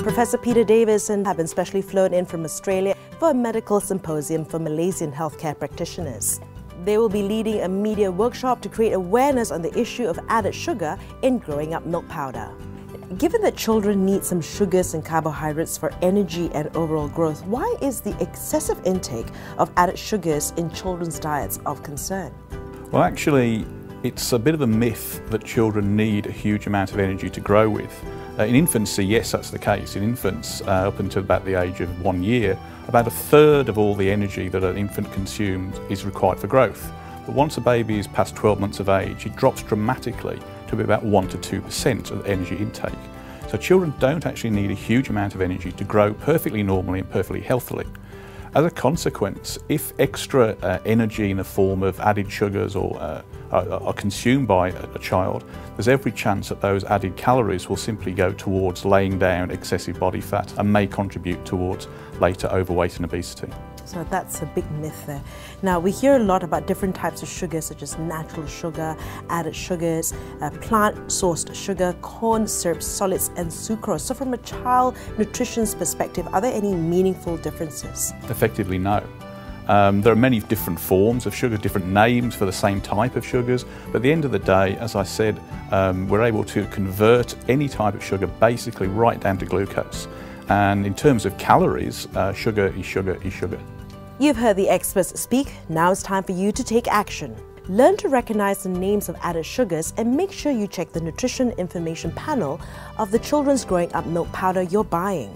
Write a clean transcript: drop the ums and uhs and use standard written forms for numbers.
Professor Peter Davison have been specially flown in from Australia for a medical symposium for Malaysian healthcare practitioners. They will be leading a media workshop to create awareness on the issue of added sugar in growing up milk powder. Given that children need some sugars and carbohydrates for energy and overall growth, why is the excessive intake of added sugars in children's diets of concern? Well, actually, it's a bit of a myth that children need a huge amount of energy to grow with. In infancy, yes, that's the case. In infants, up until about the age of 1 year, about a third of all the energy that an infant consumes is required for growth. But once a baby is past 12 months of age, it drops dramatically to about 1 to 2% of energy intake. So children don't actually need a huge amount of energy to grow perfectly normally and perfectly healthily. As a consequence, if extra energy in the form of added sugars are consumed by a child, there's every chance that those added calories will simply go towards laying down excessive body fat and may contribute towards later overweight and obesity. So that's a big myth there. Now, we hear a lot about different types of sugars, such as natural sugar, added sugars, plant-sourced sugar, corn syrup, solids, and sucrose. So from a child nutrition's perspective, are there any meaningful differences? Effectively, no. There are many different forms of sugar, different names for the same type of sugars, but at the end of the day, as I said, we're able to convert any type of sugar basically right down to glucose. And in terms of calories, sugar is sugar is sugar. You've heard the experts speak. Now it's time for you to take action. Learn to recognize the names of added sugars and make sure you check the nutrition information panel of the children's growing up milk powder you're buying.